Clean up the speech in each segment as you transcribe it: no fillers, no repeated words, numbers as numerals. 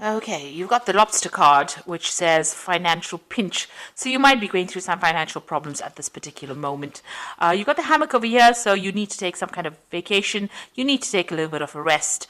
Okay, you've got the lobster card, which says financial pinch. So you might be going through some financial problems at this particular moment. You've got the hammock over here, so you need to take some kind of vacation. You need to take a little bit of a rest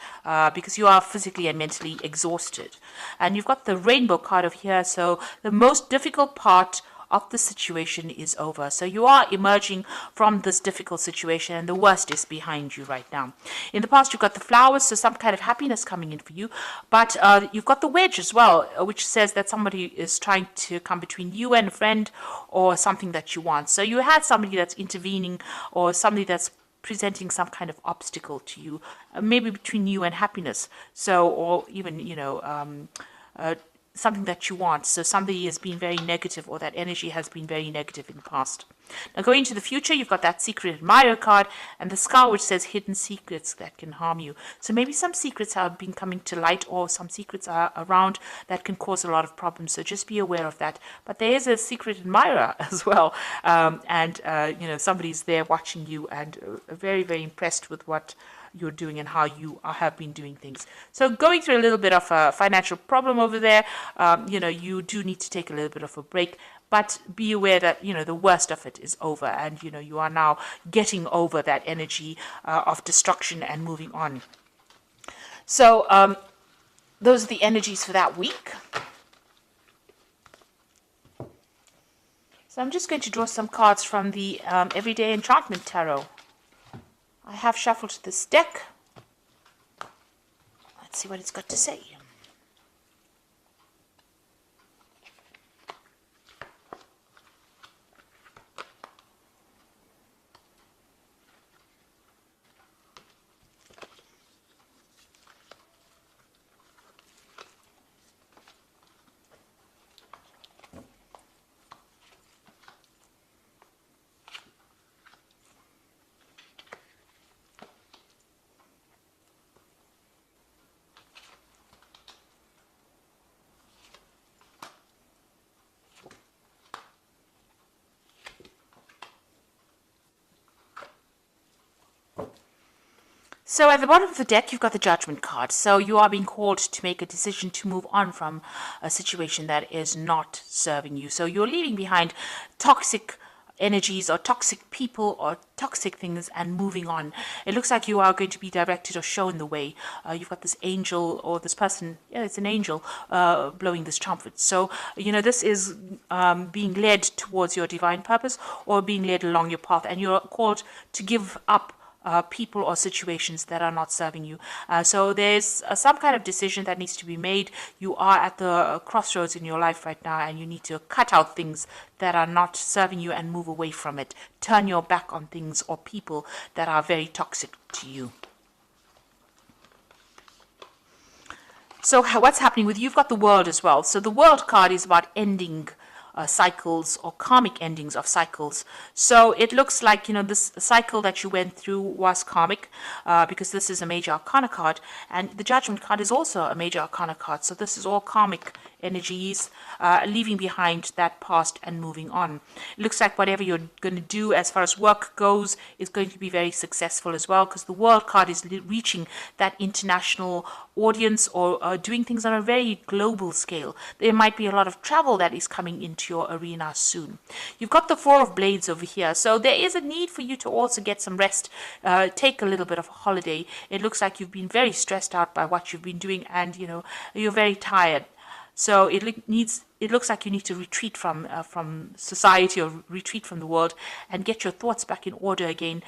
because you are physically and mentally exhausted. And you've got the rainbow card over here, so the most difficult part of the situation is over. So you are emerging from this difficult situation and the worst is behind you right now. In the past, you've got the flowers, so some kind of happiness coming in for you. But you've got the wedge as well, which says that somebody is trying to come between you and a friend or something that you want. So you had somebody that's intervening or somebody that's presenting some kind of obstacle to you, maybe between you and happiness. So, or even, something that you want. So somebody has been very negative or that energy has been very negative in the past. Now going into the future, you've got that secret admirer card and the scar which says hidden secrets that can harm you. So maybe some secrets have been coming to light or some secrets are around that can cause a lot of problems. So just be aware of that. But there is a secret admirer as well. Somebody's there watching you and very, very impressed with what you're doing and how you have been doing things. So going through a little bit of a financial problem over there, you do need to take a little bit of a break, but be aware that, the worst of it is over and, you are now getting over that energy of destruction and moving on. So those are the energies for that week. So I'm just going to draw some cards from the Everyday Enchantment Tarot. I have shuffled this deck. Let's see what it's got to say. So at the bottom of the deck, you've got the Judgment card. So you are being called to make a decision to move on from a situation that is not serving you. So you're leaving behind toxic energies or toxic people or toxic things and moving on. It looks like you are going to be directed or shown the way. You've got this angel or this person, it's an angel blowing this trumpet. So, this is being led towards your divine purpose or being led along your path, and you're called to give up people or situations that are not serving you. So there's some kind of decision that needs to be made. You are at the crossroads in your life right now and you need to cut out things that are not serving you and move away from it. Turn your back on things or people that are very toxic to you. So what's happening with you? You've got the World as well. So the World card is about ending cycles or karmic endings of cycles. So it looks like, this cycle that you went through was karmic because this is a major arcana card, and the Judgment card is also a major arcana card. So this is all karmic energies, leaving behind that past and moving on. It looks like whatever you're going to do as far as work goes is going to be very successful as well, because the World card is reaching that international audience or doing things on a very global scale. There might be a lot of travel that is coming into your arena soon. You've got the Four of Blades over here, so there is a need for you to also get some rest, take a little bit of a holiday. It looks like you've been very stressed out by what you've been doing, and you're very tired. So it looks like you need to retreat from society or retreat from the world and get your thoughts back in order again.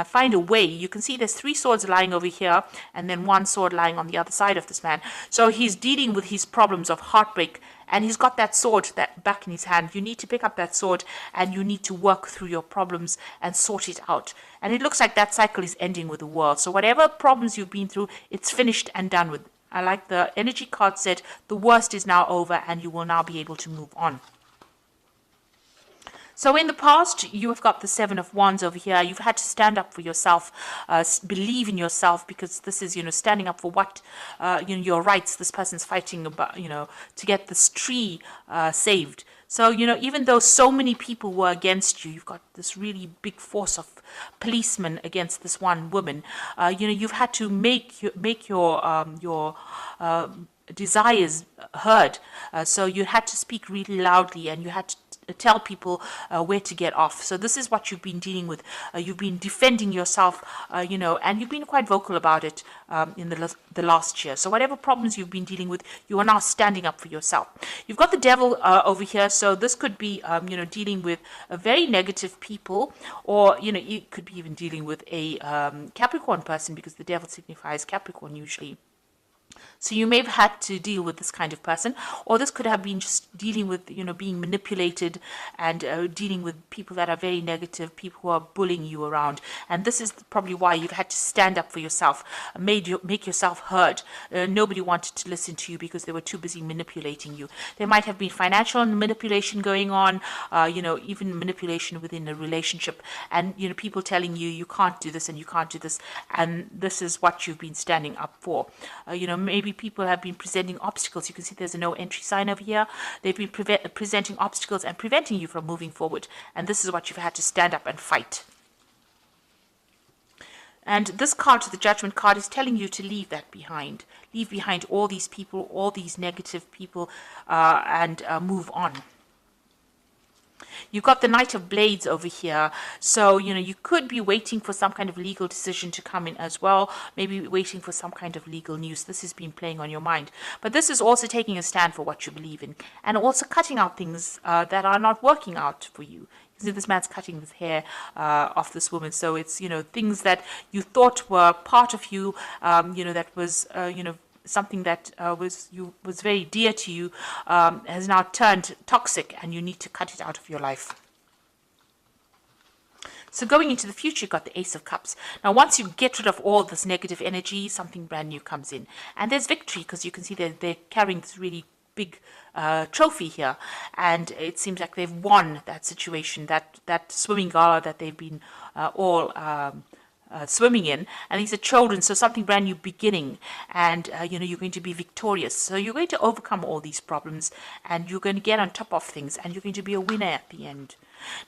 Find a way. You can see there's 3 swords lying over here and then 1 sword lying on the other side of this man. So he's dealing with his problems of heartbreak and he's got that sword that back in his hand. You need to pick up that sword and you need to work through your problems and sort it out. And it looks like that cycle is ending with the world. So whatever problems you've been through, it's finished and done with. I like the energy card said the worst is now over and you will now be able to move on. So in the past, you have got the 7 of Wands over here. You've had to stand up for yourself, believe in yourself, because this is, standing up for what, your rights. This person's fighting about, to get this tree saved. So, even though so many people were against you, you've got this really big force of policemen against this one woman. You've had to make your desires heard. So you had to speak really loudly, and you had to tell people where to get off. So this is what you've been dealing with. You've been defending yourself, and you've been quite vocal about it in the last year. So whatever problems you've been dealing with, you are now standing up for yourself. You've got the devil over here, so this could be, dealing with a very negative people, or, it could be even dealing with a Capricorn person, because the devil signifies Capricorn usually. So you may have had to deal with this kind of person, or this could have been just dealing with, being manipulated, and dealing with people that are very negative, people who are bullying you around. And this is probably why you've had to stand up for yourself, make yourself heard. Nobody wanted to listen to you because they were too busy manipulating you. There might have been financial manipulation going on, even manipulation within a relationship, and, people telling you, you can't do this and you can't do this. And this is what you've been standing up for. Maybe people have been presenting obstacles. You can see there's a no entry sign over here. They've been presenting obstacles and preventing you from moving forward. And this is what you've had to stand up and fight. And this card, the Judgment card, is telling you to leave that behind. Leave behind all these people, all these negative people, and move on. You've got the Knight of Blades over here. So, you could be waiting for some kind of legal decision to come in as well. Maybe waiting for some kind of legal news. This has been playing on your mind. But this is also taking a stand for what you believe in. And also cutting out things that are not working out for you. You see this man's cutting the hair off this woman. So it's, things that you thought were part of you, that was, something that was very dear to you, has now turned toxic, and you need to cut it out of your life. So going into the future, you've got the Ace of Cups. Now, once you get rid of all this negative energy, something brand new comes in. And there's victory, because you can see they're carrying this really big trophy here. And it seems like they've won that situation, that swimming gala that they've been all swimming in, and these are children, so something brand new beginning, and you're going to be victorious. So you're going to overcome all these problems, and you're going to get on top of things, and you're going to be a winner at the end.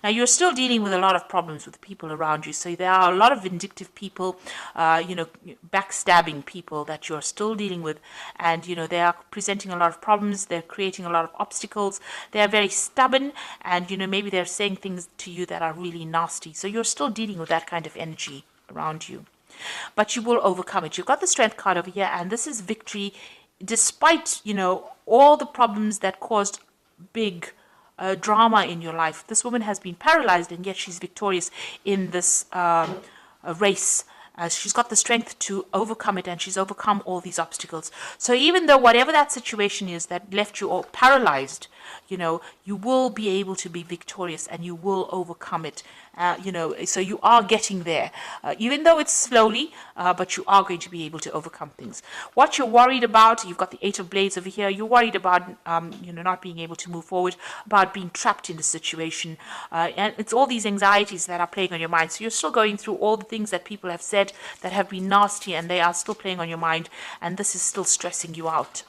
Now, you're still dealing with a lot of problems with the people around you. So there are a lot of vindictive people, backstabbing people that you're still dealing with. And, they are presenting a lot of problems. They're creating a lot of obstacles. They're very stubborn. And, maybe they're saying things to you that are really nasty. So you're still dealing with that kind of energy around you. But you will overcome it. You've got the Strength card over here. And this is victory despite, all the problems that caused big drama in your life. This woman has been paralyzed, and yet she's victorious in this race. She's got the strength to overcome it, and she's overcome all these obstacles. So even though whatever that situation is that left you all paralyzed, you will be able to be victorious, and you will overcome it. So you are getting there, even though it's slowly, but you are going to be able to overcome things. What you're worried about, you've got the Eight of Blades over here. You're worried about, not being able to move forward, about being trapped in the situation. And it's all these anxieties that are playing on your mind. So you're still going through all the things that people have said that have been nasty, and they are still playing on your mind. And this is still stressing you out.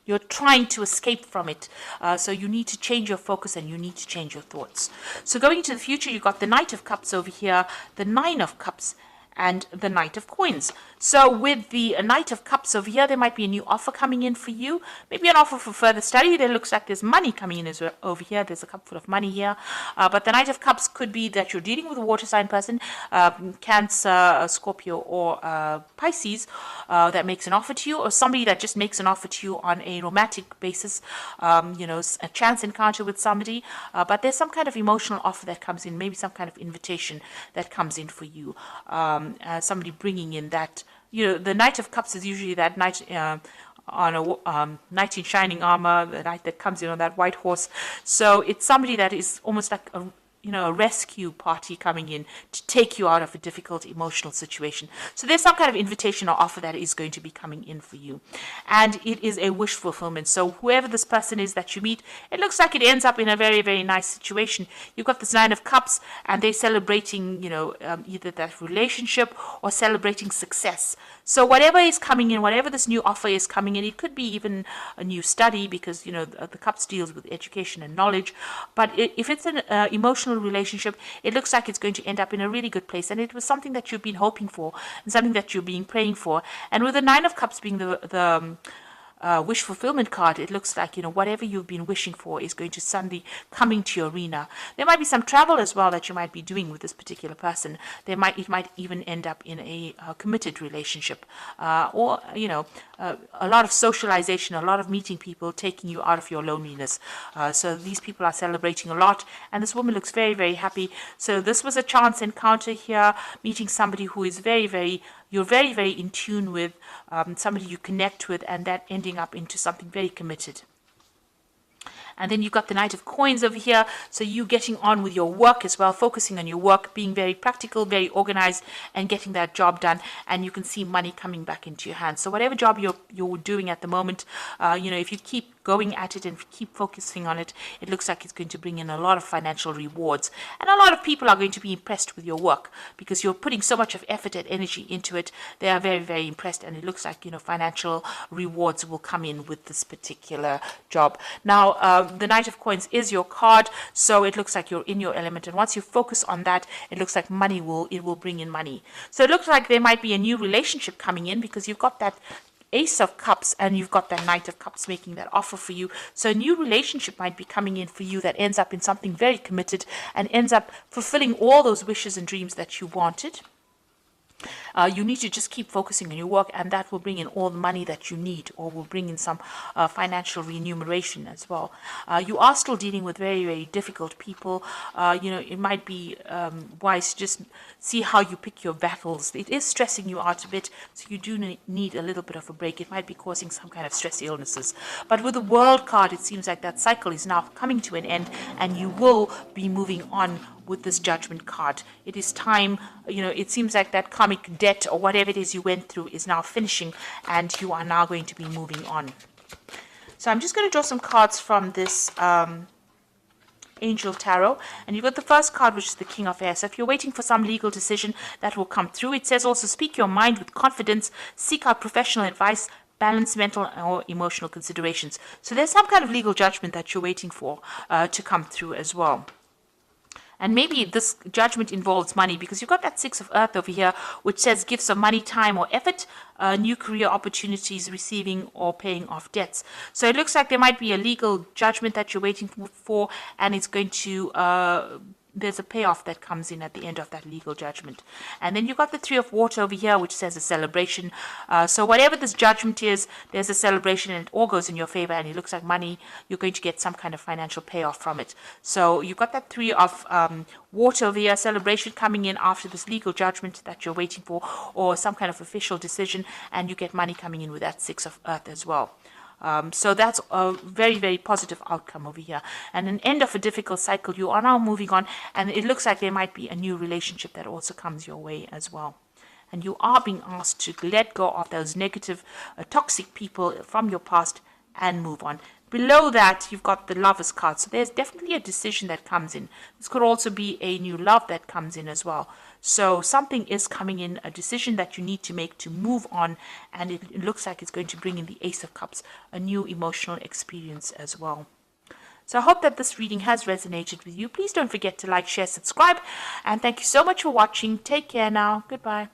You're trying to escape from it. So you need to change your focus, and you need to change your thoughts. So going into the future, you've got the Knight of Cups over here, the Nine of Cups, and the Knight of Coins. So with the Knight of Cups over here, there might be a new offer coming in for you. Maybe an offer for further study. There looks like there's money coming in over here. There's a cup full of money here. But the Knight of Cups could be that you're dealing with a water sign person, Cancer, Scorpio, or Pisces, that makes an offer to you, or somebody that just makes an offer to you on a romantic basis, a chance encounter with somebody. But there's some kind of emotional offer that comes in, maybe some kind of invitation that comes in for you. Somebody bringing in that, the Knight of Cups is usually that knight on a knight in shining armor, the knight that comes in on that white horse. So it's somebody that is almost like a rescue party coming in to take you out of a difficult emotional situation. So there's some kind of invitation or offer that is going to be coming in for you. And it is a wish fulfillment. So whoever this person is that you meet, it looks like it ends up in a very, very nice situation. You've got this Nine of Cups, and they're celebrating, either that relationship or celebrating success. So whatever is coming in, whatever this new offer is coming in, it could be even a new study, because, the Cups deals with education and knowledge. But if it's an emotional personal relationship, it looks like it's going to end up in a really good place. And it was something that you've been hoping for and something that you've been praying for. And with the Nine of Cups being the wish fulfillment card, it looks like, whatever you've been wishing for is going to suddenly come into your arena. There might be some travel as well that you might be doing with this particular person. It might even end up in a committed relationship, or a lot of socialization, a lot of meeting people, taking you out of your loneliness. So these people are celebrating a lot, and this woman looks very, very happy. So this was a chance encounter here, meeting somebody who is you're very, very in tune with, somebody you connect with, and that ending up into something very committed. And then you've got the Knight of Coins over here. So you getting on with your work as well, focusing on your work, being very practical, very organized, and getting that job done. And you can see money coming back into your hands. So whatever job you're doing at the moment, if you keep going at it and keep focusing on it, it looks like it's going to bring in a lot of financial rewards. And a lot of people are going to be impressed with your work because you're putting so much of effort and energy into it. They are very, very impressed. And it looks like, financial rewards will come in with this particular job. Now, the Knight of Coins is your card, so it looks like you're in your element. And once you focus on that, it looks like money will bring in money. So it looks like there might be a new relationship coming in because you've got that Ace of Cups and you've got that Knight of Cups making that offer for you. So a new relationship might be coming in for you that ends up in something very committed and ends up fulfilling all those wishes and dreams that you wanted. You need to just keep focusing on your work, and that will bring in all the money that you need, or will bring in some financial remuneration as well. You are still dealing with very, very difficult people. It might be wise to just see how you pick your battles. It is stressing you out a bit, so you do need a little bit of a break. It might be causing some kind of stress illnesses. But with the World card, it seems like that cycle is now coming to an end, and you will be moving on with this Judgment card. It is time, it seems like that karmic debt or whatever it is you went through is now finishing, and you are now going to be moving on. So I'm just going to draw some cards from this Angel Tarot, and you've got the first card, which is the King of Air. So if you're waiting for some legal decision, that will come through. It says also, speak your mind with confidence, seek out professional advice, balance mental or emotional considerations. So there's some kind of legal judgment that you're waiting for to come through as well. And maybe this judgment involves money, because you've got that Six of Earth over here, which says gifts of money, time, or effort, new career opportunities, receiving or paying off debts. So it looks like there might be a legal judgment that you're waiting for, and it's going to there's a payoff that comes in at the end of that legal judgment. And then you've got the Three of Water over here, which says a celebration. So whatever this judgment is, there's a celebration, and it all goes in your favor, and it looks like money, you're going to get some kind of financial payoff from it. So you've got that Three of Water over here, celebration coming in after this legal judgment that you're waiting for, or some kind of official decision, and you get money coming in with that Six of Earth as well. So that's a very, very positive outcome over here. And an end of a difficult cycle. You are now moving on, and it looks like there might be a new relationship that also comes your way as well. And you are being asked to let go of those negative, toxic people from your past and move on. Below that, you've got the Lovers card. So there's definitely a decision that comes in. This could also be a new love that comes in as well. So something is coming in, a decision that you need to make to move on. And it looks like it's going to bring in the Ace of Cups, a new emotional experience as well. So I hope that this reading has resonated with you. Please don't forget to like, share, subscribe. And thank you so much for watching. Take care now. Goodbye.